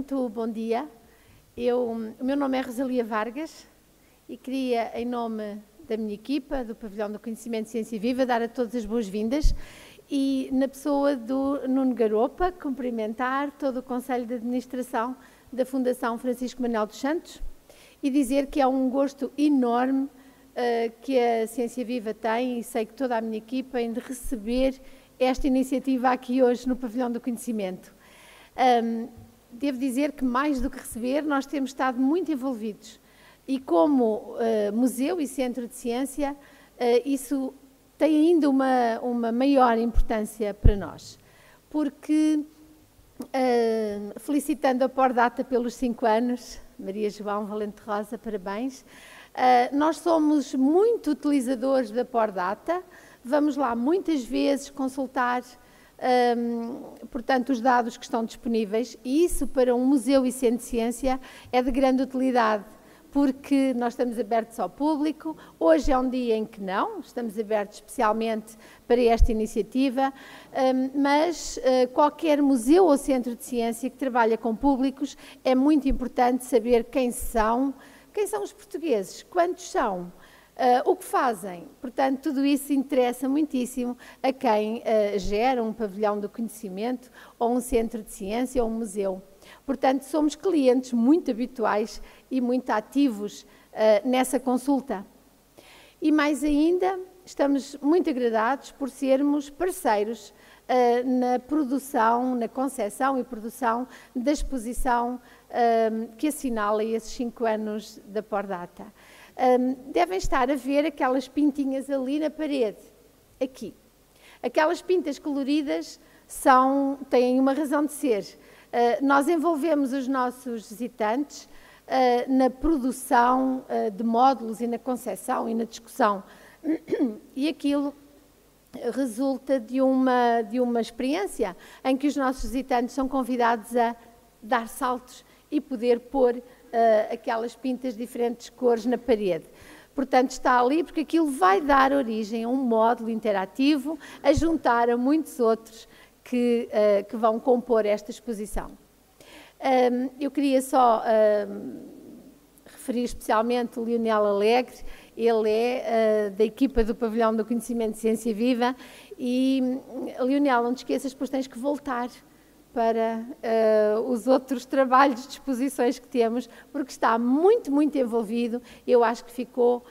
Muito bom dia. O meu nome é Rosalia Vargas e queria, em nome da minha equipa, do Pavilhão do Conhecimento Ciência Viva, dar a todos as boas-vindas e, na pessoa do Nuno Garopa, cumprimentar todo o Conselho de Administração da Fundação Francisco Manuel dos Santos e dizer que é um gosto enorme que a Ciência Viva tem, e sei que toda a minha equipa, em de receber esta iniciativa aqui hoje no Pavilhão do Conhecimento. Devo dizer que, mais do que receber, nós temos estado muito envolvidos e, como museu e centro de ciência, isso tem ainda uma maior importância para nós, porque, felicitando a Pordata pelos 5 anos, Maria João Valente Rosa, parabéns, nós somos muito utilizadores da Pordata, vamos lá muitas vezes consultar portanto, os dados que estão disponíveis, e isso para um museu e centro de ciência é de grande utilidade, porque nós estamos abertos ao público. Hoje é um dia em que não, estamos abertos especialmente para esta iniciativa, mas qualquer museu ou centro de ciência que trabalha com públicos é muito importante saber quem são os portugueses, quantos são, o que fazem. Portanto, tudo isso interessa muitíssimo a quem gera um pavilhão do conhecimento, ou um centro de ciência, ou um museu. Portanto, somos clientes muito habituais e muito ativos nessa consulta. E mais ainda, estamos muito agradados por sermos parceiros na produção, na concepção e produção da exposição que assinala esses 5 anos da Pordata. Devem estar a ver aquelas pintinhas ali na parede, aqui. Aquelas pintas coloridas têm uma razão de ser. Nós envolvemos os nossos visitantes na produção de módulos e na concepção e na discussão. E aquilo resulta de uma experiência em que os nossos visitantes são convidados a dar saltos e poder pôr aquelas pintas de diferentes cores na parede. Portanto, está ali porque aquilo vai dar origem a um módulo interativo, a juntar a muitos outros que vão compor esta exposição. Eu queria só referir especialmente o Leonel Alegre. Ele é da equipa do Pavilhão do Conhecimento de Ciência Viva e, Leonel, não te esqueças, depois tens que voltar para os outros trabalhos de exposições que temos, porque está muito, muito envolvido. Eu acho que ficou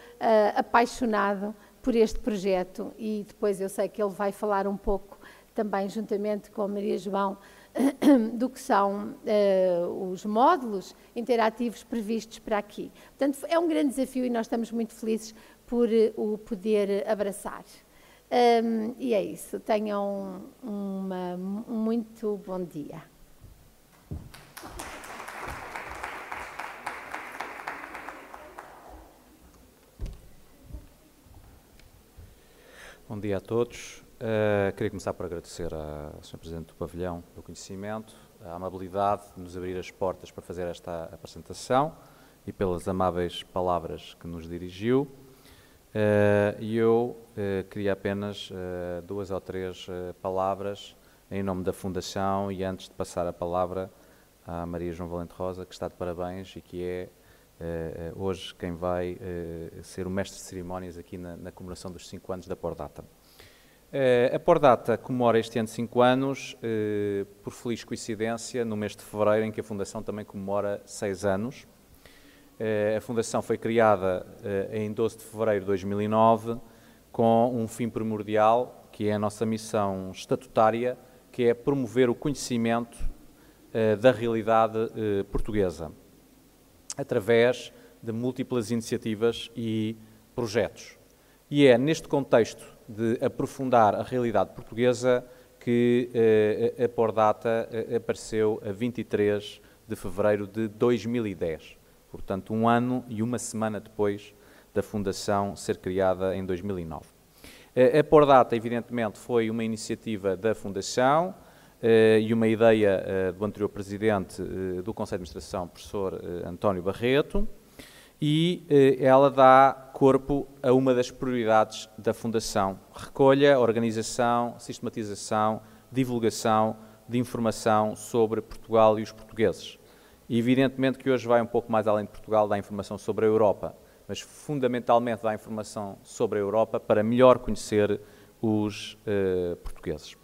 apaixonado por este projeto e depois eu sei que ele vai falar um pouco também, juntamente com a Maria João, do que são os módulos interativos previstos para aqui. Portanto, é um grande desafio e nós estamos muito felizes por o poder abraçar. E é isso. Tenham um muito bom dia. Bom dia a todos. Queria começar por agradecer ao Sr. Presidente do Pavilhão do Conhecimento a amabilidade de nos abrir as portas para fazer esta apresentação e pelas amáveis palavras que nos dirigiu. E eu queria apenas 2 ou 3 palavras em nome da Fundação, e antes de passar a palavra à Maria João Valente Rosa, que está de parabéns e que é hoje quem vai ser o mestre de cerimónias aqui na comemoração dos 5 anos da Pordata. A Pordata comemora este ano 5 anos, por feliz coincidência, no mês de fevereiro, em que a Fundação também comemora 6 anos. A Fundação foi criada em 12 de fevereiro de 2009 com um fim primordial, que é a nossa missão estatutária, que é promover o conhecimento da realidade portuguesa, através de múltiplas iniciativas e projetos. E é neste contexto de aprofundar a realidade portuguesa que a Pordata apareceu a 23 de fevereiro de 2010. Portanto, 1 ano e 1 semana depois da Fundação ser criada em 2009. A Pordata, evidentemente, foi uma iniciativa da Fundação e uma ideia do anterior Presidente do Conselho de Administração, professor António Barreto, e ela dá corpo a uma das prioridades da Fundação: recolha, organização, sistematização, divulgação de informação sobre Portugal e os portugueses. E evidentemente que hoje vai um pouco mais além de Portugal, dá informação sobre a Europa, mas fundamentalmente dá informação sobre a Europa para melhor conhecer os portugueses.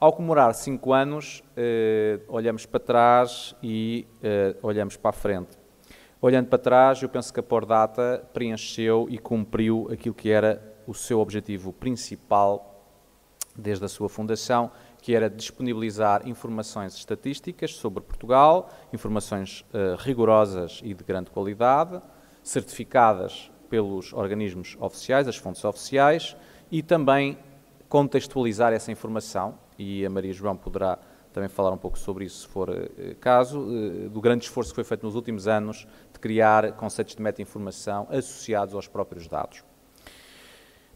Ao comemorar 5 anos, olhamos para trás e olhamos para a frente. Olhando para trás, eu penso que a Pordata preencheu e cumpriu aquilo que era o seu objetivo principal desde a sua fundação, que era disponibilizar informações estatísticas sobre Portugal, informações rigorosas e de grande qualidade, certificadas pelos organismos oficiais, as fontes oficiais, e também contextualizar essa informação, e a Maria João poderá também falar um pouco sobre isso, se for caso, do grande esforço que foi feito nos últimos anos de criar conceitos de meta-informação associados aos próprios dados.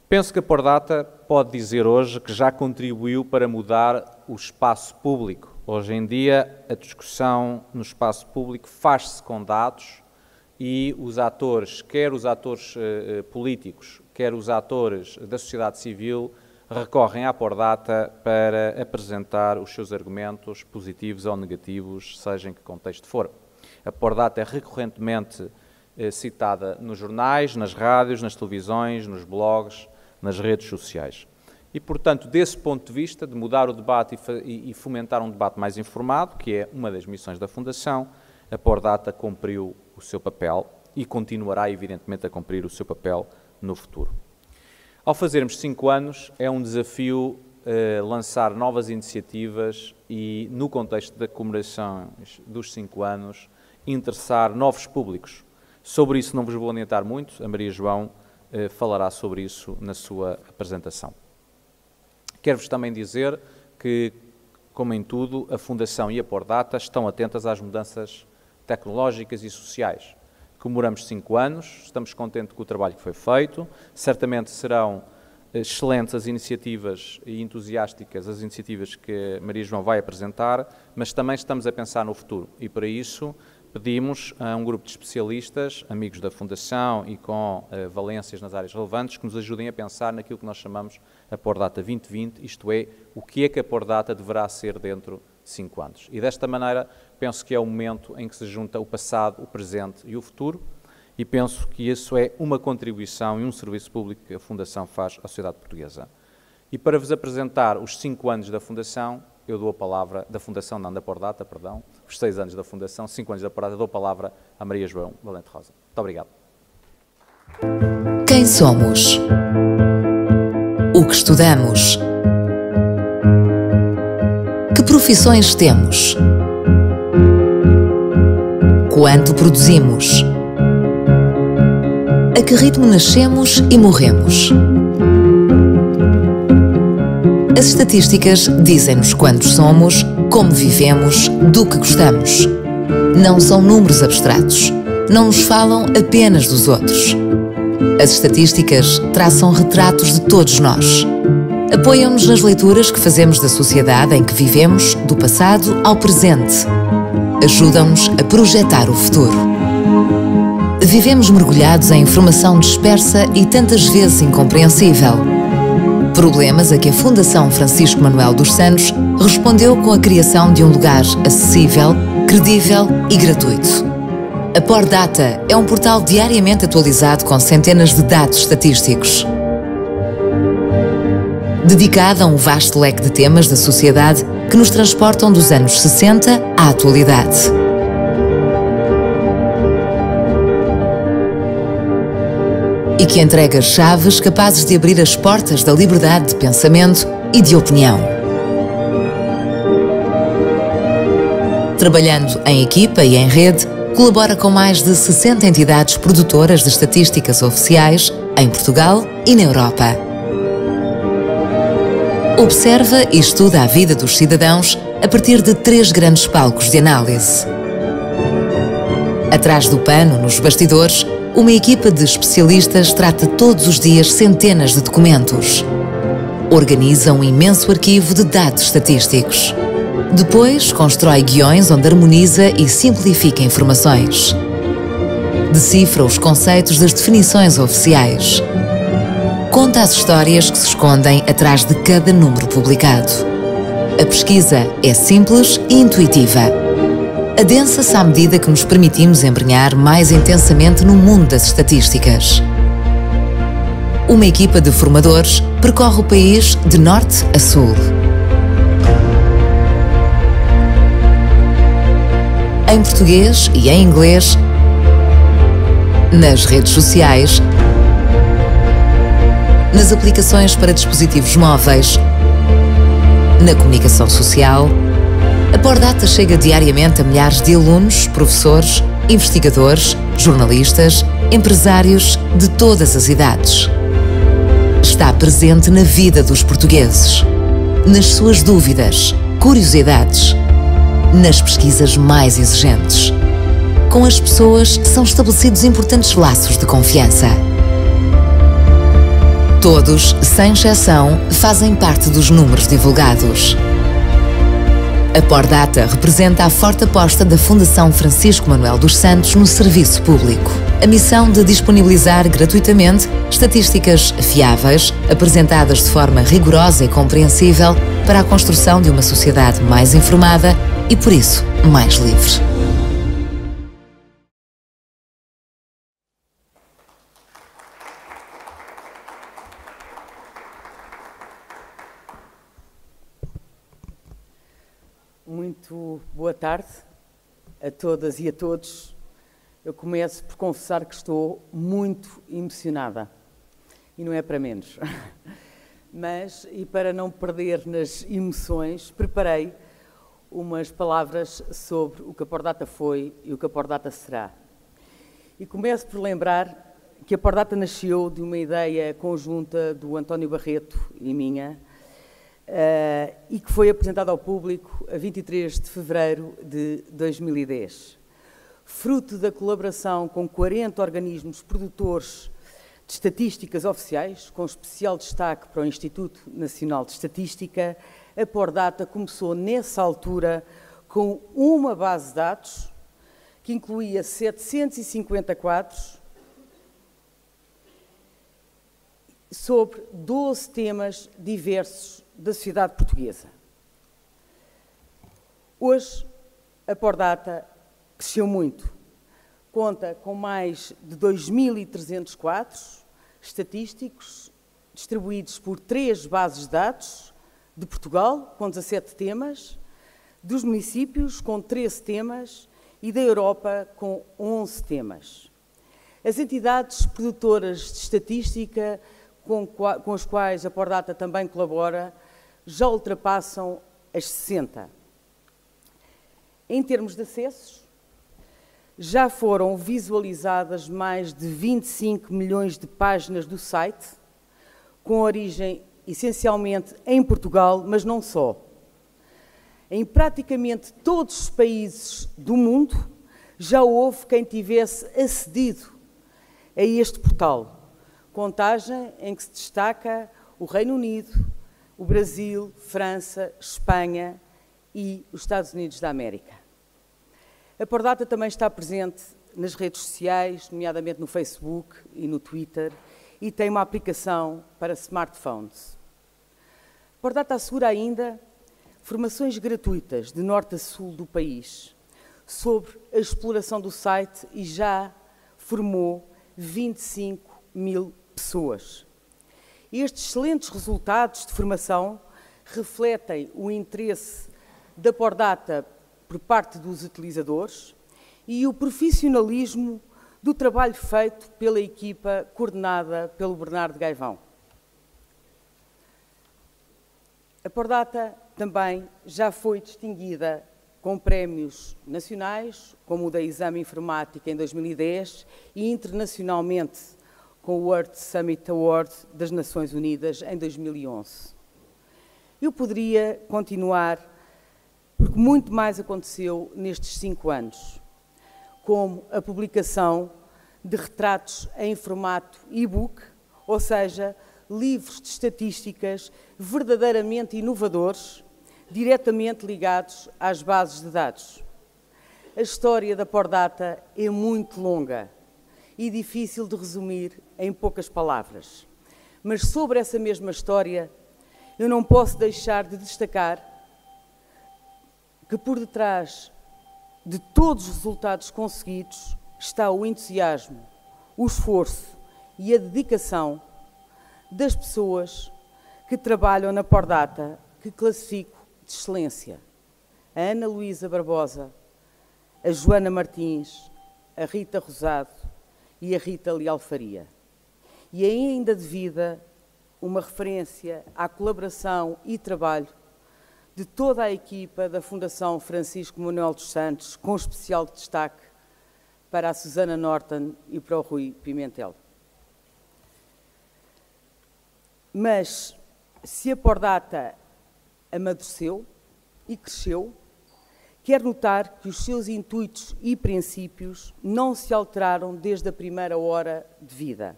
Penso que a Pordata pode dizer hoje que já contribuiu para mudar o espaço público. Hoje em dia, a discussão no espaço público faz-se com dados e os atores, quer os atores políticos, quer os atores da sociedade civil, recorrem à Pordata para apresentar os seus argumentos positivos ou negativos, seja em que contexto for. A Pordata é recorrentemente citada nos jornais, nas rádios, nas televisões, nos blogs, nas redes sociais. E, portanto, desse ponto de vista, de mudar o debate e fomentar um debate mais informado, que é uma das missões da Fundação, a Pordata cumpriu o seu papel e continuará, evidentemente, a cumprir o seu papel no futuro. Ao fazermos 5 anos, é um desafio lançar novas iniciativas e, no contexto da comemoração dos 5 anos, interessar novos públicos. Sobre isso não vos vou adiantar muito, a Maria João falará sobre isso na sua apresentação. Quero-vos também dizer que, como em tudo, a Fundação e a Pordata estão atentas às mudanças tecnológicas e sociais. Comemoramos 5 anos, estamos contentes com o trabalho que foi feito, certamente serão excelentes as iniciativas e entusiásticas as iniciativas que a Maria João vai apresentar, mas também estamos a pensar no futuro e para isso pedimos a um grupo de especialistas, amigos da Fundação e com valências nas áreas relevantes, que nos ajudem a pensar naquilo que nós chamamos a Pordata 2020, isto é, o que é que a Pordata deverá ser dentro de 5 anos. E desta maneira penso que é o momento em que se junta o passado, o presente e o futuro, e penso que isso é uma contribuição e um serviço público que a Fundação faz à sociedade portuguesa. E para vos apresentar os 5 anos da Fundação, eu dou a palavra, da Fundação, não da Pordata, perdão, os 6 anos da Fundação, 5 anos da Pordata, dou a palavra à Maria João Valente Rosa. Muito obrigado. Quem somos? O que estudamos? Que profissões temos? Quanto produzimos? A que ritmo nascemos e morremos? As estatísticas dizem-nos quantos somos, como vivemos, do que gostamos. Não são números abstratos. Não nos falam apenas dos outros. As estatísticas traçam retratos de todos nós. Apoiam-nos nas leituras que fazemos da sociedade em que vivemos, do passado ao presente. Ajudam-nos a projetar o futuro. Vivemos mergulhados em informação dispersa e tantas vezes incompreensível. Problemas a que a Fundação Francisco Manuel dos Santos respondeu com a criação de um lugar acessível, credível e gratuito. A Pordata é um portal diariamente atualizado com centenas de dados estatísticos. Dedicado a um vasto leque de temas da sociedade que nos transportam dos anos 60 à atualidade. E que entrega chaves capazes de abrir as portas da liberdade de pensamento e de opinião. Trabalhando em equipa e em rede, colabora com mais de 60 entidades produtoras de estatísticas oficiais em Portugal e na Europa. Observa e estuda a vida dos cidadãos a partir de 3 grandes palcos de análise. Atrás do pano, nos bastidores, uma equipa de especialistas trata todos os dias centenas de documentos. Organiza um imenso arquivo de dados estatísticos. Depois, constrói guiões onde harmoniza e simplifica informações. Decifra os conceitos das definições oficiais. Conta as histórias que se escondem atrás de cada número publicado. A pesquisa é simples e intuitiva. adensa-se à medida que nos permitimos embrenhar mais intensamente no mundo das estatísticas. Uma equipa de formadores percorre o país de norte a sul. Em português e em inglês, nas redes sociais, nas aplicações para dispositivos móveis, na comunicação social. A Pordata chega diariamente a milhares de alunos, professores, investigadores, jornalistas, empresários de todas as idades. Está presente na vida dos portugueses, nas suas dúvidas, curiosidades, nas pesquisas mais exigentes. Com as pessoas são estabelecidos importantes laços de confiança. Todos, sem exceção, fazem parte dos números divulgados. A Pordata representa a forte aposta da Fundação Francisco Manuel dos Santos no serviço público. A missão de disponibilizar gratuitamente estatísticas fiáveis, apresentadas de forma rigorosa e compreensível para a construção de uma sociedade mais informada e, por isso, mais livre. Muito boa tarde a todas e a todos. Eu começo por confessar que estou muito emocionada e não é para menos. Mas, e para não perder nas emoções, preparei umas palavras sobre o que a Pordata foi e o que a Pordata será. E começo por lembrar que a Pordata nasceu de uma ideia conjunta do António Barreto e minha, e que foi apresentado ao público a 23 de fevereiro de 2010. Fruto da colaboração com 40 organismos produtores de estatísticas oficiais, com especial destaque para o Instituto Nacional de Estatística, a Pordata começou nessa altura com uma base de dados que incluía 750 quadros sobre 12 temas diversos da sociedade portuguesa. Hoje, a Pordata cresceu muito. Conta com mais de 2.300 quadros estatísticos, distribuídos por 3 bases de dados, de Portugal, com 17 temas, dos municípios, com 13 temas, e da Europa, com 11 temas. As entidades produtoras de estatística com as quais a Pordata também colabora, já ultrapassam as 60. Em termos de acessos, já foram visualizadas mais de 25 milhões de páginas do site, com origem essencialmente em Portugal, mas não só. Em praticamente todos os países do mundo, já houve quem tivesse acedido a este portal. Contagem em que se destaca o Reino Unido, o Brasil, França, Espanha e os Estados Unidos da América. A Pordata também está presente nas redes sociais, nomeadamente no Facebook e no Twitter, e tem uma aplicação para smartphones. A Pordata assegura ainda formações gratuitas de norte a sul do país sobre a exploração do site e já formou 25 mil pessoas. Estes excelentes resultados de formação refletem o interesse da Pordata por parte dos utilizadores e o profissionalismo do trabalho feito pela equipa coordenada pelo Bernardo Gaivão. A Pordata também já foi distinguida com prémios nacionais, como o da Exame Informática em 2010 e internacionalmente com o World Summit Award das Nações Unidas em 2011. Eu poderia continuar, porque muito mais aconteceu nestes 5 anos, como a publicação de retratos em formato e-book, ou seja, livros de estatísticas verdadeiramente inovadores, diretamente ligados às bases de dados. A história da Pordata é muito longa e difícil de resumir em poucas palavras. Mas sobre essa mesma história, eu não posso deixar de destacar que por detrás de todos os resultados conseguidos está o entusiasmo, o esforço e a dedicação das pessoas que trabalham na Pordata, que classifico de excelência. A Ana Luísa Barbosa, a Joana Martins, a Rita Rosado e a Rita Leal Faria. E ainda de vida, uma referência à colaboração e trabalho de toda a equipa da Fundação Francisco Manuel dos Santos, com especial destaque para a Susana Norton e para o Rui Pimentel. Mas, se a Pordata amadureceu e cresceu, quero notar que os seus intuitos e princípios não se alteraram desde a primeira hora de vida.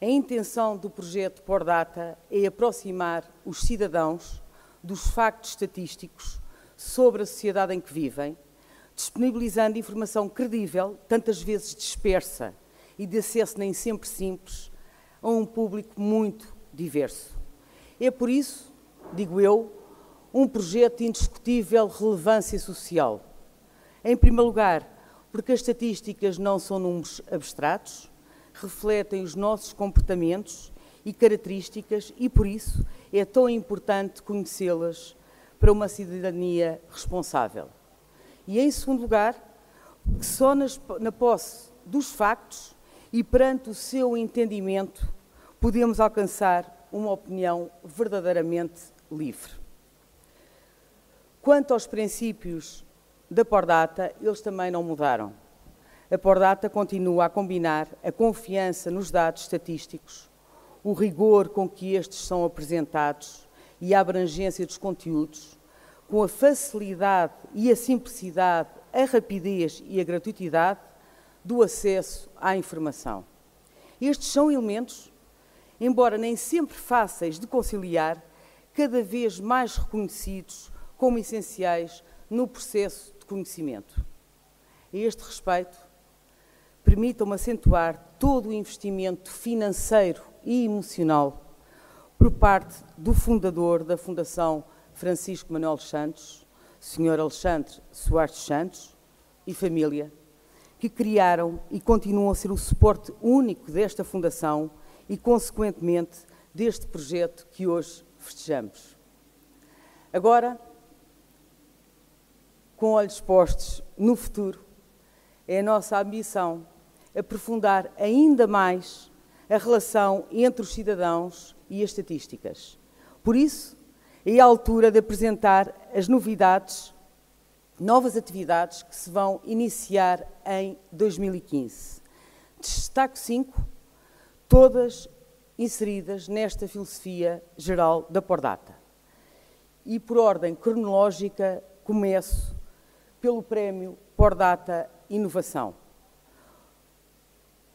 A intenção do projeto Pordata é aproximar os cidadãos dos factos estatísticos sobre a sociedade em que vivem, disponibilizando informação credível, tantas vezes dispersa e de acesso nem sempre simples, a um público muito diverso. É por isso, digo eu, um projeto de indiscutível relevância social. Em primeiro lugar, porque as estatísticas não são números abstratos, refletem os nossos comportamentos e características e, por isso, é tão importante conhecê-las para uma cidadania responsável. E, em segundo lugar, porque só na posse dos factos e perante o seu entendimento podemos alcançar uma opinião verdadeiramente livre. Quanto aos princípios da Pordata, eles também não mudaram. A Pordata continua a combinar a confiança nos dados estatísticos, o rigor com que estes são apresentados e a abrangência dos conteúdos, com a facilidade e a simplicidade, a rapidez e a gratuitidade do acesso à informação. Estes são elementos, embora nem sempre fáceis de conciliar, cada vez mais reconhecidos como essenciais no processo de conhecimento. A este respeito, permitam-me acentuar todo o investimento financeiro e emocional por parte do fundador da Fundação Francisco Manuel dos Santos, Sr. Alexandre Soares dos Santos e família, que criaram e continuam a ser o suporte único desta fundação e, consequentemente, deste projeto que hoje festejamos. Agora, com olhos postos no futuro, é a nossa ambição aprofundar ainda mais a relação entre os cidadãos e as estatísticas. Por isso, é a altura de apresentar as novidades, novas atividades que se vão iniciar em 2015. Destaco 5, todas inseridas nesta filosofia geral da Pordata. E por ordem cronológica, começo pelo Prémio Pordata Inovação.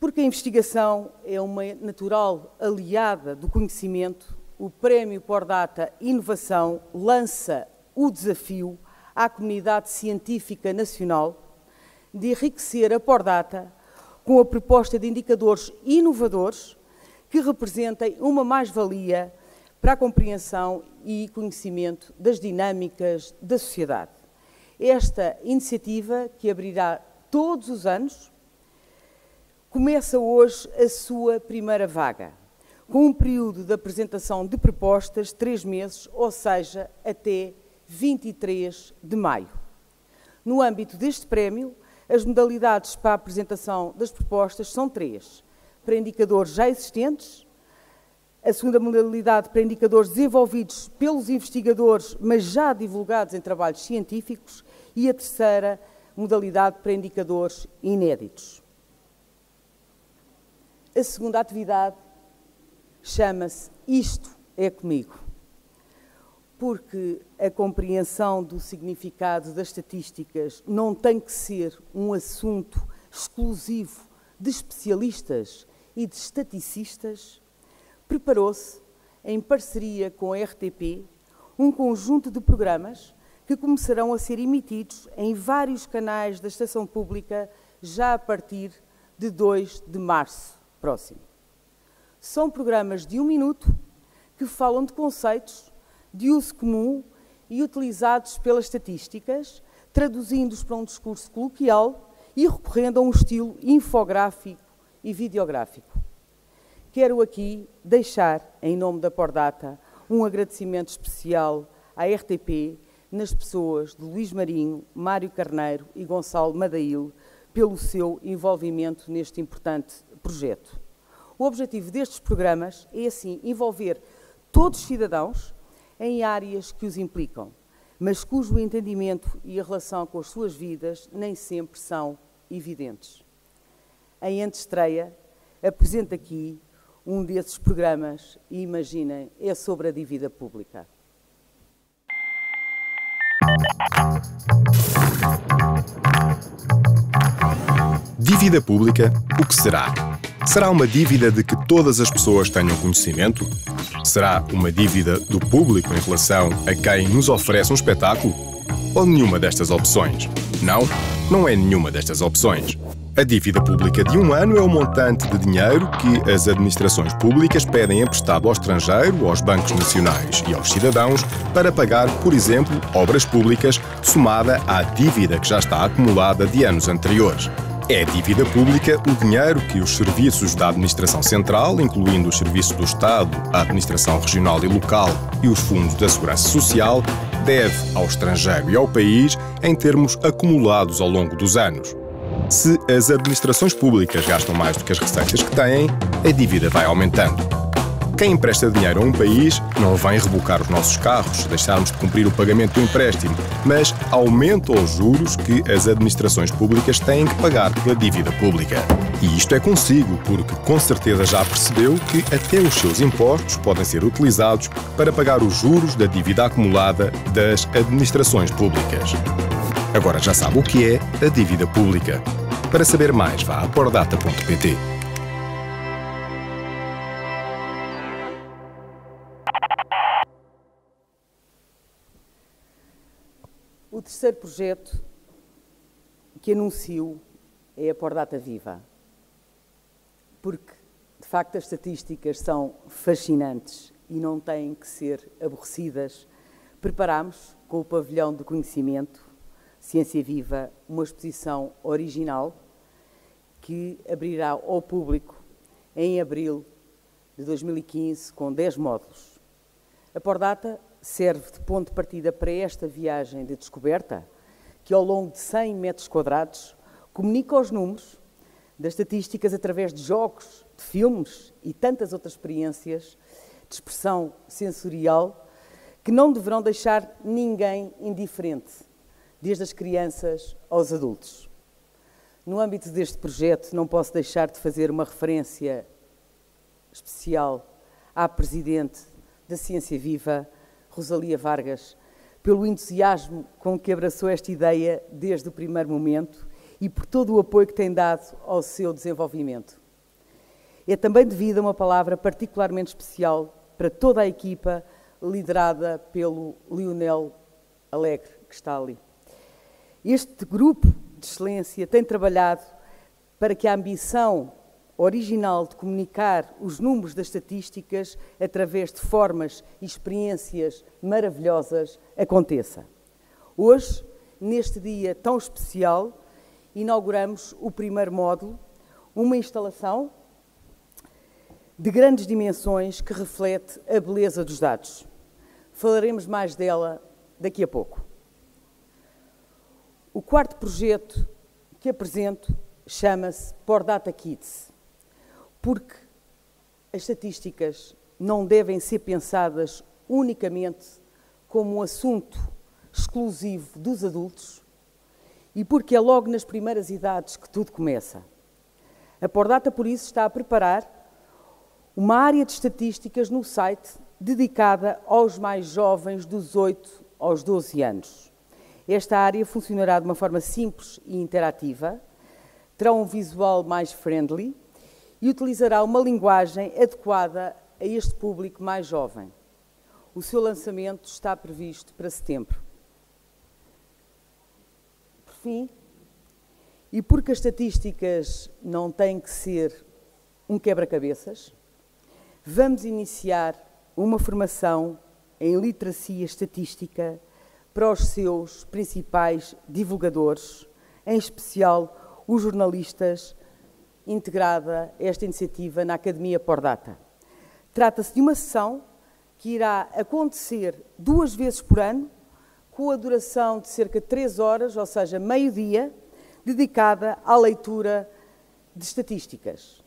Porque a investigação é uma natural aliada do conhecimento, o Prémio Pordata Inovação lança o desafio à comunidade científica nacional de enriquecer a Pordata com a proposta de indicadores inovadores que representem uma mais-valia para a compreensão e conhecimento das dinâmicas da sociedade. Esta iniciativa, que abrirá todos os anos, começa hoje a sua primeira vaga, com um período de apresentação de propostas de 3 meses, ou seja, até 23 de maio. No âmbito deste prémio, as modalidades para a apresentação das propostas são 3. Para indicadores já existentes, a segunda modalidade para indicadores desenvolvidos pelos investigadores, mas já divulgados em trabalhos científicos, e a terceira modalidade para indicadores inéditos. A segunda atividade chama-se Isto é Comigo, porque a compreensão do significado das estatísticas não tem que ser um assunto exclusivo de especialistas e de estaticistas. Preparou-se, em parceria com a RTP, um conjunto de programas que começarão a ser emitidos em vários canais da Estação Pública já a partir de 2 de março próximo. São programas de 1 minuto que falam de conceitos de uso comum e utilizados pelas estatísticas, traduzindo-os para um discurso coloquial e recorrendo a um estilo infográfico e videográfico. Quero aqui deixar, em nome da Pordata, um agradecimento especial à RTP, nas pessoas de Luís Marinho, Mário Carneiro e Gonçalo Madail, pelo seu envolvimento neste importante projeto. O objetivo destes programas é, assim, envolver todos os cidadãos em áreas que os implicam, mas cujo entendimento e a relação com as suas vidas nem sempre são evidentes. Em antestreia, apresento aqui um desses programas e, imaginem, é sobre a dívida pública. Dívida pública, o que será? Será uma dívida de que todas as pessoas tenham conhecimento? Será uma dívida do público em relação a quem nos oferece um espetáculo? Ou nenhuma destas opções? Não, não é nenhuma destas opções. A dívida pública de um ano é o montante de dinheiro que as administrações públicas pedem emprestado ao estrangeiro, aos bancos nacionais e aos cidadãos para pagar, por exemplo, obras públicas, somada à dívida que já está acumulada de anos anteriores. É dívida pública o dinheiro que os serviços da administração central, incluindo os serviços do Estado, a administração regional e local e os fundos da segurança social, deve ao estrangeiro e ao país em termos acumulados ao longo dos anos. Se as administrações públicas gastam mais do que as receitas que têm, a dívida vai aumentando. Quem empresta dinheiro a um país não vem rebocar os nossos carros se deixarmos de cumprir o pagamento do empréstimo, mas aumenta os juros que as administrações públicas têm que pagar pela dívida pública. E isto é consigo, porque com certeza já percebeu que até os seus impostos podem ser utilizados para pagar os juros da dívida acumulada das administrações públicas. Agora já sabe o que é a dívida pública. Para saber mais, vá a pordata.pt. O terceiro projeto que anuncio é a Pordata Viva, porque, de facto, as estatísticas são fascinantes e não têm que ser aborrecidas. Preparámos, com o Pavilhão do Conhecimento, Ciência Viva, uma exposição original que abrirá ao público em abril de 2015 com 10 módulos. A Pordata serve de ponto de partida para esta viagem de descoberta que, ao longo de 100 metros quadrados, comunica os números das estatísticas através de jogos, de filmes e tantas outras experiências de expressão sensorial que não deverão deixar ninguém indiferente, desde as crianças aos adultos. No âmbito deste projeto, não posso deixar de fazer uma referência especial à Presidente da Ciência Viva, Rosalia Vargas, pelo entusiasmo com que abraçou esta ideia desde o primeiro momento e por todo o apoio que tem dado ao seu desenvolvimento. É também devido a uma palavra particularmente especial para toda a equipa liderada pelo Lionel Alegre, que está ali. Este grupo de excelência tem trabalhado para que a ambição original de comunicar os números das estatísticas através de formas e experiências maravilhosas aconteça. Hoje, neste dia tão especial, inauguramos o primeiro módulo, uma instalação de grandes dimensões que reflete a beleza dos dados. Falaremos mais dela daqui a pouco. O quarto projeto que apresento chama-se Pordata Kids, porque as estatísticas não devem ser pensadas unicamente como um assunto exclusivo dos adultos e porque é logo nas primeiras idades que tudo começa. A Pordata, por isso, está a preparar uma área de estatísticas no site dedicada aos mais jovens dos 8 aos 12 anos. Esta área funcionará de uma forma simples e interativa, terá um visual mais friendly e utilizará uma linguagem adequada a este público mais jovem. O seu lançamento está previsto para setembro. Por fim, e porque as estatísticas não têm que ser um quebra-cabeças, vamos iniciar uma formação em literacia estatística para os seus principais divulgadores, em especial os jornalistas, integrada esta iniciativa na Academia Pordata. Trata-se de uma sessão que irá acontecer 2 vezes por ano, com a duração de cerca de 3 horas, ou seja, meio-dia, dedicada à leitura de estatísticas.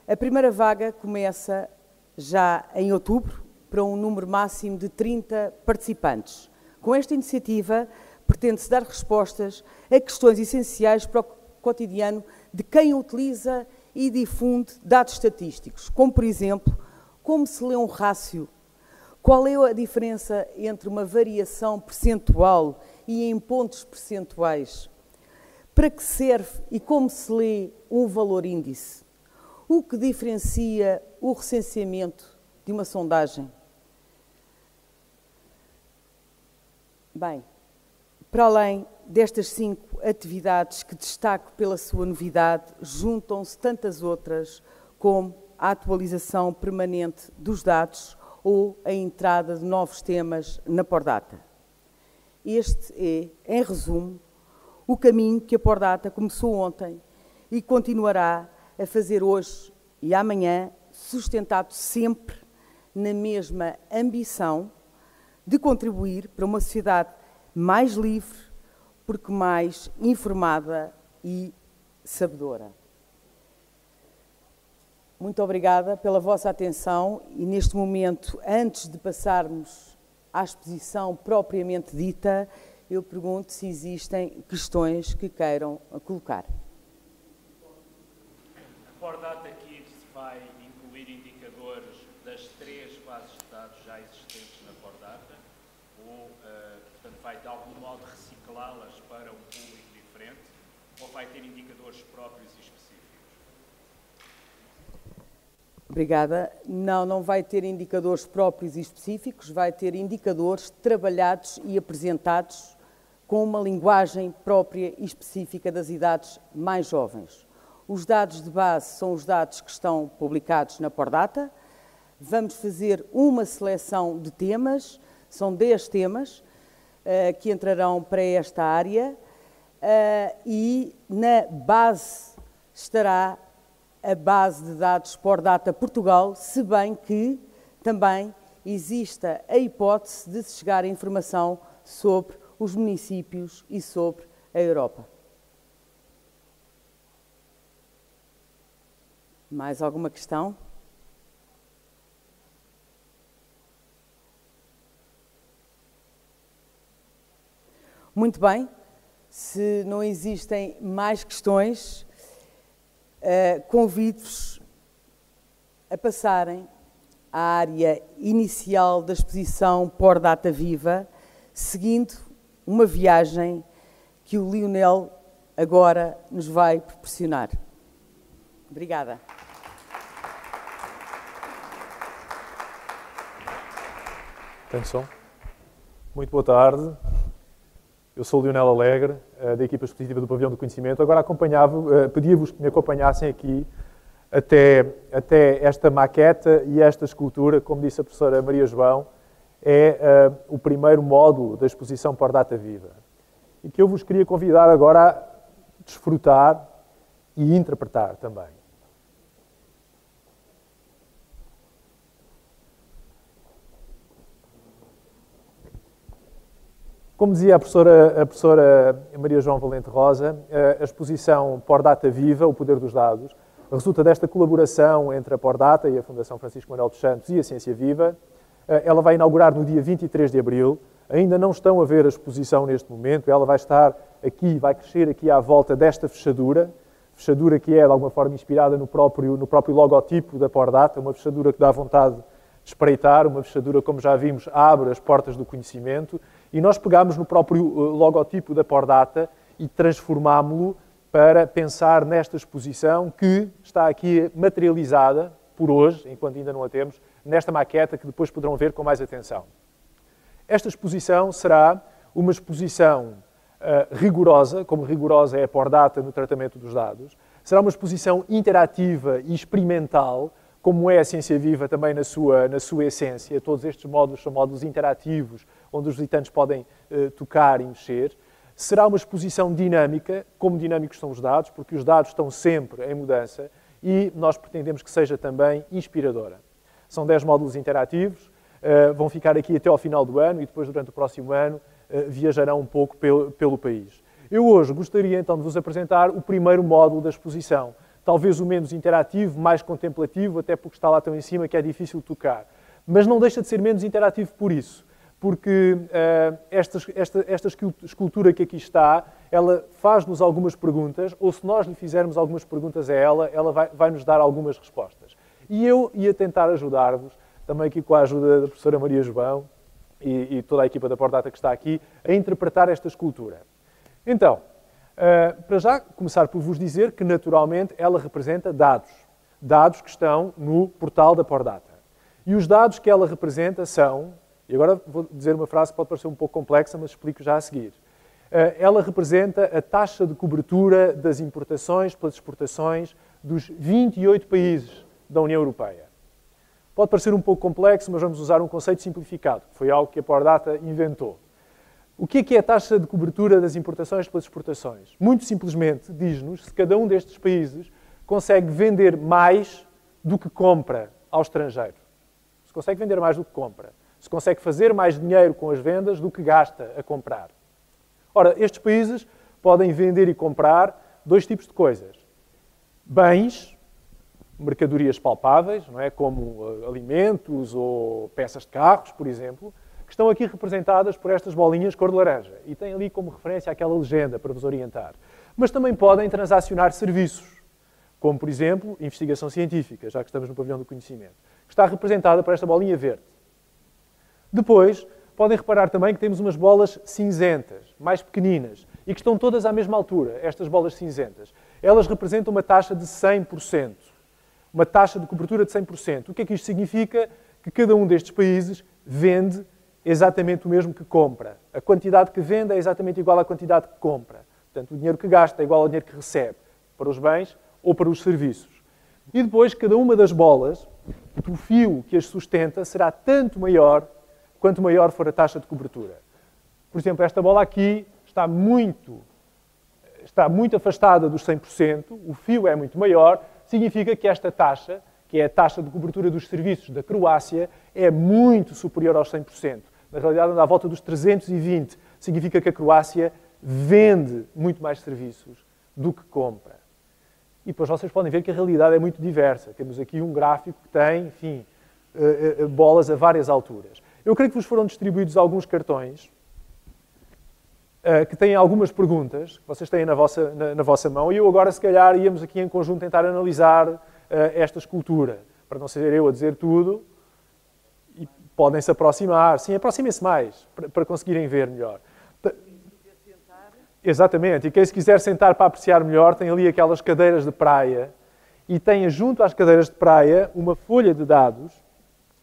A primeira vaga começa já em outubro, para um número máximo de 30 participantes. Com esta iniciativa, pretende-se dar respostas a questões essenciais para o cotidiano de quem utiliza e difunde dados estatísticos, como, por exemplo, como se lê um rácio, qual é a diferença entre uma variação percentual e em pontos percentuais, para que serve e como se lê um valor índice, o que diferencia o recenseamento de uma sondagem. Bem, para além destas 5 atividades que destaco pela sua novidade, juntam-se tantas outras como a atualização permanente dos dados ou a entrada de novos temas na Pordata. Este é, em resumo, o caminho que a Pordata começou ontem e continuará a fazer hoje e amanhã, sustentado sempre na mesma ambição de contribuir para uma sociedade mais livre, porque mais informada e sabedora. Muito obrigada pela vossa atenção e, neste momento, antes de passarmos à exposição propriamente dita, eu pergunto se existem questões que queiram colocar. A Pordata Kids vai incluir indicadores das 3 bases de dados já existentes na Pordata ou, portanto, vai de algum modo reciclá-las para um público diferente ou vai ter indicadores próprios e específicos? Obrigada. Não vai ter indicadores próprios e específicos, vai ter indicadores trabalhados e apresentados com uma linguagem própria e específica das idades mais jovens. Os dados de base são os dados que estão publicados na Pordata. Vamos fazer uma seleção de temas, são 10 temas que entrarão para esta área e na base estará a base de dados Pordata Portugal, se bem que também exista a hipótese de se chegar a informação sobre os municípios e sobre a Europa. Mais alguma questão? Muito bem. Se não existem mais questões, convido-vos a passarem à área inicial da exposição Pordata Viva, seguindo uma viagem que o Lionel agora nos vai proporcionar. Obrigada. Tem som? Muito boa tarde. Eu sou o Lionel Alegre, da equipa expositiva do Pavilhão do Conhecimento. Agora pedia-vos que me acompanhassem aqui até esta maqueta e esta escultura, como disse a professora Maria João, é o primeiro módulo da exposição Pordata Viva. E que eu vos queria convidar agora a desfrutar e interpretar também. Como dizia a professora Maria João Valente Rosa, a exposição Pordata Viva, o poder dos dados, resulta desta colaboração entre a Pordata e a Fundação Francisco Manuel dos Santos e a Ciência Viva. Ela vai inaugurar no dia 23 de abril. Ainda não estão a ver a exposição neste momento. Ela vai estar aqui, vai crescer aqui à volta desta fechadura que é de alguma forma inspirada no próprio logotipo da Pordata, uma fechadura que dá vontade de espreitar, uma fechadura, como já vimos, abre as portas do conhecimento. E nós pegámos no próprio logotipo da Pordata e transformámo-lo para pensar nesta exposição que está aqui materializada por hoje, enquanto ainda não a temos, nesta maqueta que depois poderão ver com mais atenção. Esta exposição será uma exposição rigorosa, como rigorosa é a Pordata no tratamento dos dados. Será uma exposição interativa e experimental, como é a ciência viva também na sua essência. Todos estes módulos são módulos interativos, onde os visitantes podem tocar e mexer. Será uma exposição dinâmica, como dinâmicos são os dados, porque os dados estão sempre em mudança e nós pretendemos que seja também inspiradora. São 10 módulos interativos, vão ficar aqui até ao final do ano e depois, durante o próximo ano, viajarão um pouco pelo país. Eu hoje gostaria então de vos apresentar o primeiro módulo da exposição, talvez o menos interativo, mais contemplativo, até porque está lá tão em cima que é difícil tocar. Mas não deixa de ser menos interativo por isso, porque esta escultura que aqui está, ela faz-nos algumas perguntas, ou se nós lhe fizermos algumas perguntas a ela vai-nos dar algumas respostas. E eu ia tentar ajudar-vos, também aqui com a ajuda da professora Maria João e toda a equipa da Pordata que está aqui, a interpretar esta escultura. Então, para já começar por vos dizer que, naturalmente, ela representa dados. Dados que estão no portal da Pordata. E os dados que ela representa são... E agora vou dizer uma frase que pode parecer um pouco complexa, mas explico já a seguir. Ela representa a taxa de cobertura das importações pelas exportações dos 28 países da União Europeia. Pode parecer um pouco complexo, mas vamos usar um conceito simplificado, que foi algo que a Pordata inventou. O que é a taxa de cobertura das importações pelas exportações? Muito simplesmente diz-nos se cada um destes países consegue vender mais do que compra ao estrangeiro. Se consegue vender mais do que compra. Se consegue fazer mais dinheiro com as vendas do que gasta a comprar. Ora, estes países podem vender e comprar 2 tipos de coisas. Bens, mercadorias palpáveis, não é? Como alimentos ou peças de carros, por exemplo, que estão aqui representadas por estas bolinhas cor de laranja. E têm ali como referência aquela legenda para vos orientar. Mas também podem transacionar serviços, como, por exemplo, investigação científica, já que estamos no pavilhão do conhecimento, que está representada por esta bolinha verde. Depois, podem reparar também que temos umas bolas cinzentas, mais pequeninas, e que estão todas à mesma altura, estas bolas cinzentas. Elas representam uma taxa de 100%. Uma taxa de cobertura de 100%. O que é que isto significa? Que cada um destes países vende exatamente o mesmo que compra. A quantidade que vende é exatamente igual à quantidade que compra. Portanto, o dinheiro que gasta é igual ao dinheiro que recebe, para os bens ou para os serviços. E depois, cada uma das bolas, o fio que as sustenta será tanto maior quanto maior for a taxa de cobertura. Por exemplo, esta bola aqui está muito afastada dos 100%, o fio é muito maior, significa que esta taxa, que é a taxa de cobertura dos serviços da Croácia, é muito superior aos 100%. Na realidade, anda à volta dos 320. Significa que a Croácia vende muito mais serviços do que compra. E depois vocês podem ver que a realidade é muito diversa. Temos aqui um gráfico que tem, enfim, bolas a várias alturas. Eu creio que vos foram distribuídos alguns cartões que têm algumas perguntas que vocês têm na vossa mão e eu agora, se calhar, íamos aqui em conjunto tentar analisar esta escultura, para não ser eu a dizer tudo, e podem-se aproximar. Sim, aproximem-se mais, para conseguirem ver melhor. Exatamente, e quem se quiser sentar para apreciar melhor, tem ali aquelas cadeiras de praia e tem junto às cadeiras de praia uma folha de dados,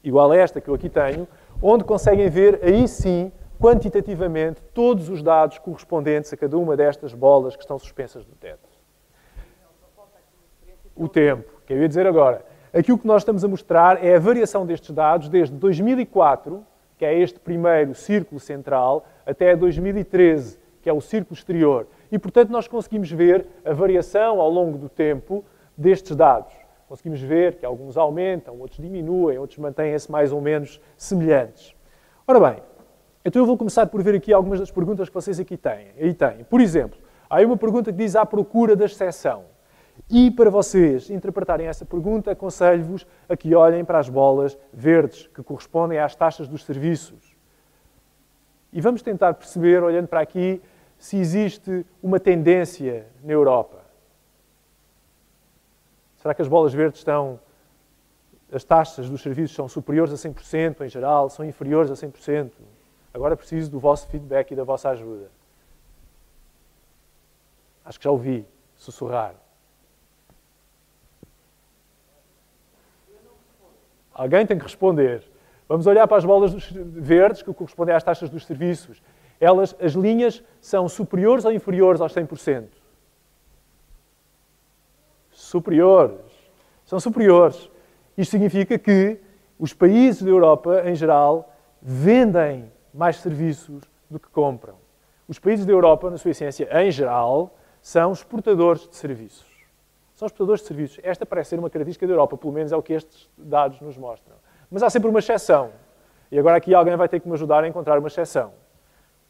igual a esta que eu aqui tenho, onde conseguem ver, aí sim, quantitativamente, todos os dados correspondentes a cada uma destas bolas que estão suspensas do teto. O tempo, que eu ia dizer agora. Aqui o que nós estamos a mostrar é a variação destes dados desde 2004, que é este primeiro círculo central, até 2013, que é o círculo exterior. E, portanto, nós conseguimos ver a variação ao longo do tempo destes dados. Conseguimos ver que alguns aumentam, outros diminuem, outros mantêm-se mais ou menos semelhantes. Ora bem, então eu vou começar por ver aqui algumas das perguntas que vocês aqui têm. Aí têm. Por exemplo, há aí uma pergunta que diz à procura da exceção. E para vocês interpretarem essa pergunta, aconselho-vos a que olhem para as bolas verdes, que correspondem às taxas dos serviços. E vamos tentar perceber, olhando para aqui, se existe uma tendência na Europa. Será que as bolas verdes as taxas dos serviços são superiores a 100% em geral, são inferiores a 100%? Agora preciso do vosso feedback e da vossa ajuda. Acho que já ouvi sussurrar. Alguém tem que responder. Vamos olhar para as bolas verdes, que correspondem às taxas dos serviços. As linhas são superiores ou inferiores aos 100%? Superiores. São superiores. Isto significa que os países da Europa, em geral, vendem mais serviços do que compram. Os países da Europa, na sua essência, em geral, são exportadores de serviços. São exportadores de serviços. Esta parece ser uma característica da Europa, pelo menos é o que estes dados nos mostram. Mas há sempre uma exceção. E agora aqui alguém vai ter que me ajudar a encontrar uma exceção.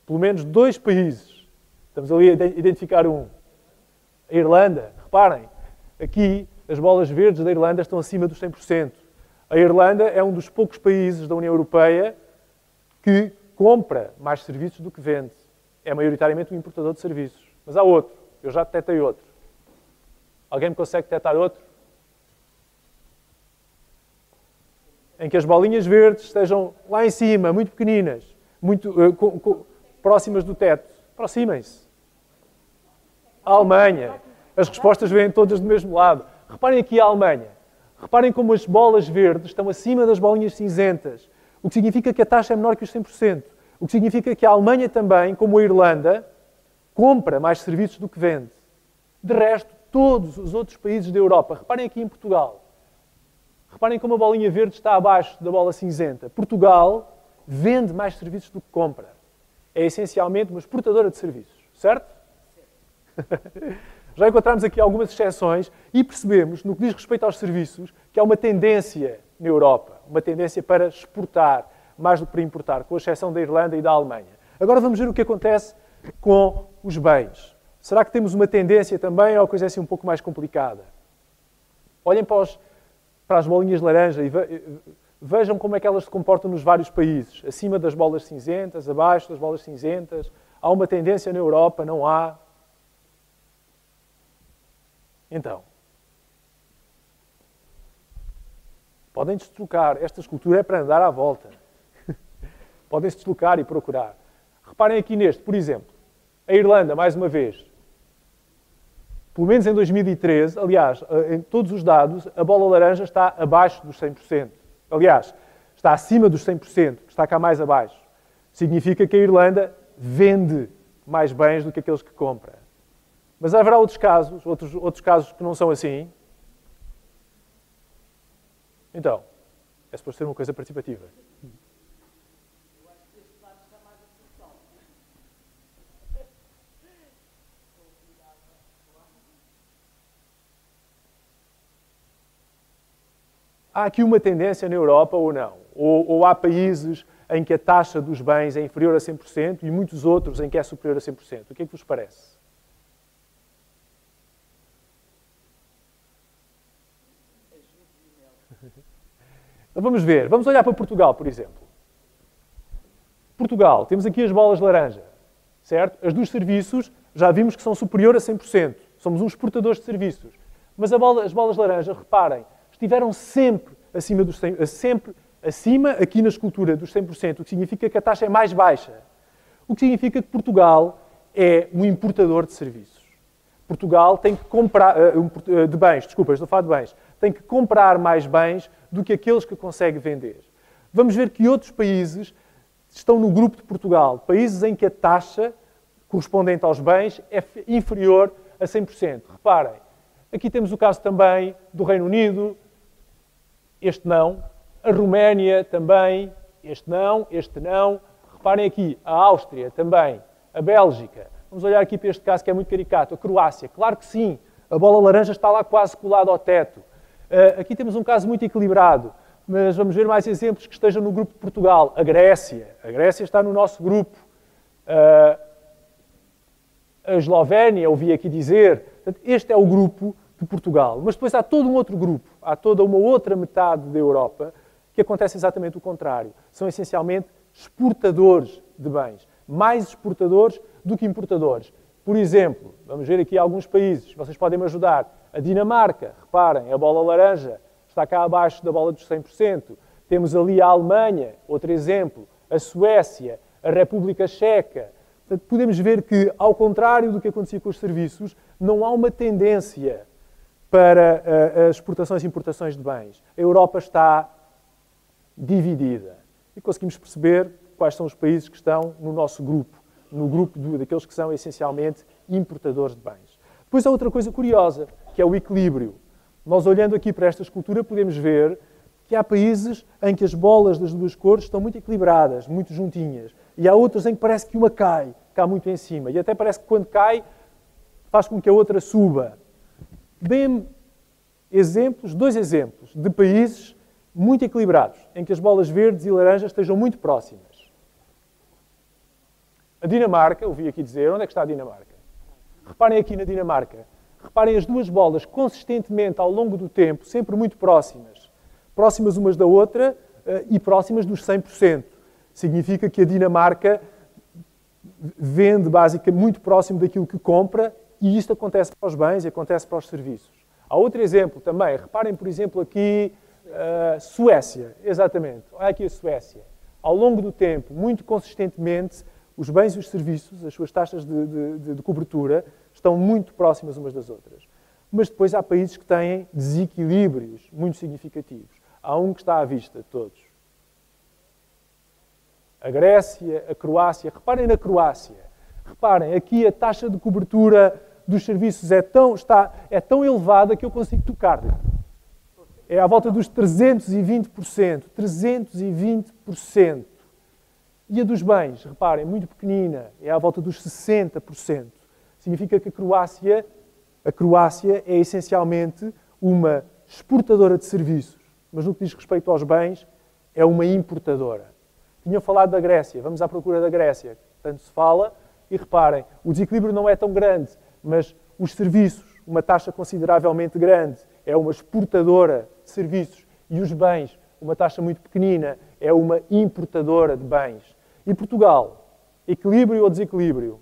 Pelo menos 2 países. Estamos ali a identificar um. A Irlanda. Reparem, aqui as bolas verdes da Irlanda estão acima dos 100%. A Irlanda é um dos poucos países da União Europeia que compra mais serviços do que vende. É maioritariamente um importador de serviços. Mas há outro. Eu já detetei outro. Alguém me consegue detectar outro? Em que as bolinhas verdes estejam lá em cima, muito pequeninas, muito próximas do teto. Aproximem-se. A Alemanha. As respostas vêm todas do mesmo lado. Reparem aqui a Alemanha. Reparem como as bolas verdes estão acima das bolinhas cinzentas, o que significa que a taxa é menor que os 100%. O que significa que a Alemanha também, como a Irlanda, compra mais serviços do que vende. De resto, todos os outros países da Europa, reparem aqui em Portugal, reparem como a bolinha verde está abaixo da bola cinzenta. Portugal vende mais serviços do que compra. É essencialmente uma exportadora de serviços, certo? Já encontramos aqui algumas exceções e percebemos, no que diz respeito aos serviços, que há uma tendência na Europa, uma tendência para exportar mais do que para importar, com exceção da Irlanda e da Alemanha. Agora vamos ver o que acontece com os bens. Será que temos uma tendência também ou a coisa é assim um pouco mais complicada? Olhem para as bolinhas laranja e vejam como é que elas se comportam nos vários países. Acima das bolas cinzentas, abaixo das bolas cinzentas. Há uma tendência na Europa, não há? Então, podem deslocar. Esta escultura é para andar à volta. Podem-se deslocar e procurar. Reparem aqui neste, por exemplo. A Irlanda, mais uma vez. Pelo menos em 2013, aliás, em todos os dados, a bola laranja está abaixo dos 100%. Aliás, está acima dos 100%, que está cá mais abaixo. Significa que a Irlanda vende mais bens do que aqueles que compra. Mas haverá outros casos que não são assim? Então, é suposto ser uma coisa participativa. Eu acho que este lado está mais a solução. Há aqui uma tendência na Europa ou não? Ou há países em que a taxa dos bens é inferior a 100% e muitos outros em que é superior a 100%? O que é que vos parece? Então vamos ver. Vamos olhar para Portugal, por exemplo. Portugal, temos aqui as bolas laranja, certo? As dos serviços já vimos que são superior a 100%. Somos uns exportadores de serviços. Mas as bolas laranja, reparem, estiveram sempre acima dos 100%, sempre acima, aqui na escultura, dos 100%, o que significa que a taxa é mais baixa. O que significa que Portugal é um importador de serviços. Portugal tem que comprar, de bens, desculpa, estou a falar de bens, tem que comprar mais bens do que aqueles que consegue vender. Vamos ver que outros países estão no grupo de Portugal, países em que a taxa correspondente aos bens é inferior a 100%. Reparem, aqui temos o caso também do Reino Unido, este não, a Roménia também, este não. Reparem aqui, a Áustria também, a Bélgica. Vamos olhar aqui para este caso que é muito caricato, a Croácia. Claro que sim, a bola laranja está lá quase colada ao teto. Aqui temos um caso muito equilibrado, mas vamos ver mais exemplos que estejam no grupo de Portugal. A Grécia está no nosso grupo. A Eslovénia, ouvi aqui dizer. Portanto, este é o grupo de Portugal. Mas depois há todo um outro grupo, há toda uma outra metade da Europa que acontece exatamente o contrário. São essencialmente exportadores de bens. Mais exportadores do que importadores. Por exemplo, vamos ver aqui alguns países, vocês podem me ajudar. A Dinamarca, reparem, a bola laranja está cá abaixo da bola dos 100%. Temos ali a Alemanha, outro exemplo, a Suécia, a República Checa. Portanto, podemos ver que, ao contrário do que acontecia com os serviços, não há uma tendência para as exportações e importações de bens. A Europa está dividida. E conseguimos perceber quais são os países que estão no nosso grupo, no grupo daqueles que são essencialmente importadores de bens. Depois há outra coisa curiosa, que é o equilíbrio. Nós, olhando aqui para esta escultura, podemos ver que há países em que as bolas das duas cores estão muito equilibradas, muito juntinhas. E há outros em que parece que uma cai cá muito em cima. E até parece que quando cai, faz com que a outra suba. Dê-me exemplos, 2 exemplos, de países muito equilibrados, em que as bolas verdes e laranjas estejam muito próximas. A Dinamarca, ouvi aqui dizer, onde é que está a Dinamarca? Reparem aqui na Dinamarca. Reparem as duas bolas consistentemente ao longo do tempo, sempre muito próximas. Próximas umas da outra e próximas dos 100%. Significa que a Dinamarca vende basicamente muito próximo daquilo que compra e isto acontece para os bens e acontece para os serviços. Há outro exemplo também. Reparem, por exemplo, aqui Suécia. Exatamente. Olha aqui a Suécia. Ao longo do tempo, muito consistentemente, os bens e os serviços, as suas taxas de cobertura, estão muito próximas umas das outras. Mas depois há países que têm desequilíbrios muito significativos. Há um que está à vista de todos. A Grécia, a Croácia. Reparem na Croácia. Reparem, aqui a taxa de cobertura dos serviços é tão elevada que eu consigo tocar-lhe. É à volta dos 320%. 320%. E a dos bens, reparem, muito pequenina, é à volta dos 60%. Significa que a Croácia é essencialmente uma exportadora de serviços, mas no que diz respeito aos bens, é uma importadora. Tinham falado da Grécia, vamos à procura da Grécia. Tanto se fala, e reparem, o desequilíbrio não é tão grande, mas os serviços, uma taxa consideravelmente grande, é uma exportadora de serviços, e os bens, uma taxa muito pequenina, é uma importadora de bens. E Portugal, equilíbrio ou desequilíbrio?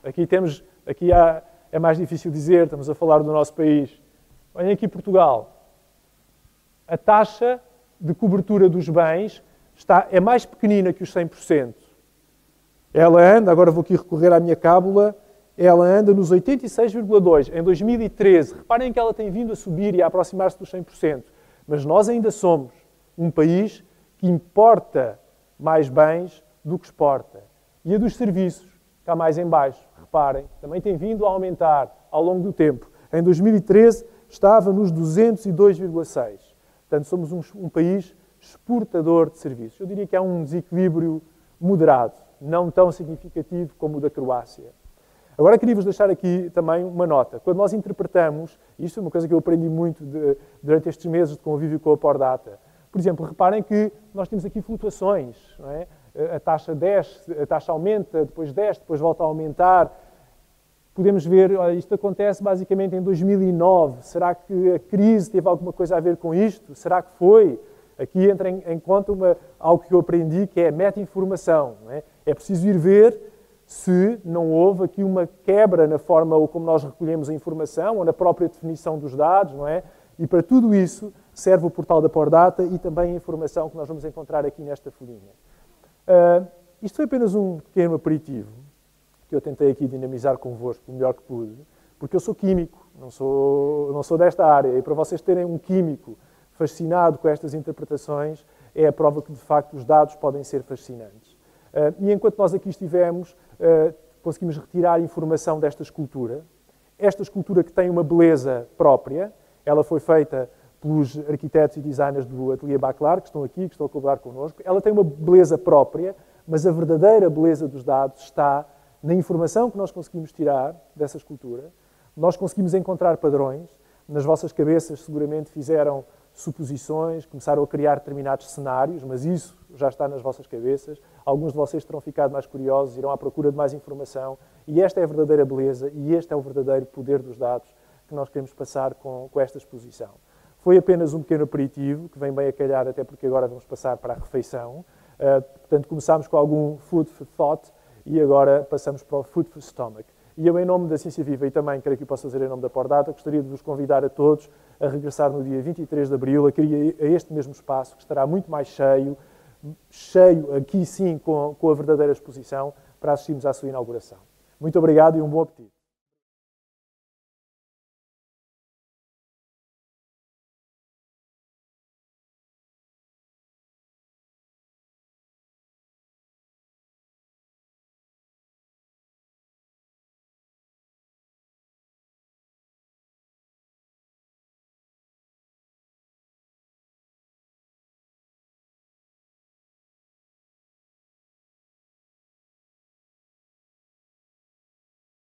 Aqui é mais difícil dizer, estamos a falar do nosso país. Olhem aqui Portugal. A taxa de cobertura dos bens é mais pequenina que os 100%. Ela anda, agora vou aqui recorrer à minha cábula, ela anda nos 86,2%. Em 2013, reparem que ela tem vindo a subir e a aproximar-se dos 100%. Mas nós ainda somos um país que importa mais bens do que exporta. E a dos serviços, cá mais em baixo, reparem, também tem vindo a aumentar ao longo do tempo. Em 2013 estava nos 202,6%. Portanto, somos um país exportador de serviços. Eu diria que há um desequilíbrio moderado, não tão significativo como o da Croácia. Agora queria-vos deixar aqui também uma nota. Quando nós interpretamos, isto é uma coisa que eu aprendi muito durante estes meses de convívio com a Pordata. Por exemplo, reparem que nós temos aqui flutuações, não é? A taxa desce, a taxa aumenta, depois desce, depois volta a aumentar. Podemos ver, olha, isto acontece basicamente em 2009. Será que a crise teve alguma coisa a ver com isto? Será que foi? Aqui entra em conta algo que eu aprendi, que é a meta-informação. Não é? É preciso ir ver se não houve aqui uma quebra na forma como nós recolhemos a informação ou na própria definição dos dados, não é? E para tudo isso serve o portal da Pordata e também a informação que nós vamos encontrar aqui nesta folhinha. Isto foi apenas um pequeno aperitivo que eu tentei aqui dinamizar convosco o melhor que pude, porque eu sou químico, não sou desta área, e para vocês terem um químico fascinado com estas interpretações, é a prova que, de facto, os dados podem ser fascinantes. E enquanto nós aqui estivemos, conseguimos retirar informação desta escultura. Esta escultura que tem uma beleza própria, ela foi feita pelos arquitetos e designers do Atelier Baclar, que estão aqui, que estão a colaborar connosco. Ela tem uma beleza própria, mas a verdadeira beleza dos dados está na informação que nós conseguimos tirar dessa escultura. Nós conseguimos encontrar padrões. Nas vossas cabeças seguramente fizeram suposições, começaram a criar determinados cenários, mas isso já está nas vossas cabeças. Alguns de vocês terão ficado mais curiosos, irão à procura de mais informação. E esta é a verdadeira beleza e este é o verdadeiro poder dos dados que nós queremos passar com esta exposição. Foi apenas um pequeno aperitivo, que vem bem a calhar, até porque agora vamos passar para a refeição. Portanto, começámos com algum food for thought e agora passamos para o food for stomach. E eu, em nome da Ciência Viva e também, creio que posso fazer em nome da Pordata, gostaria de vos convidar a todos a regressar no dia 23 de abril, a este mesmo espaço, que estará muito mais cheio aqui sim, com a verdadeira exposição, para assistirmos à sua inauguração. Muito obrigado e um bom apetite.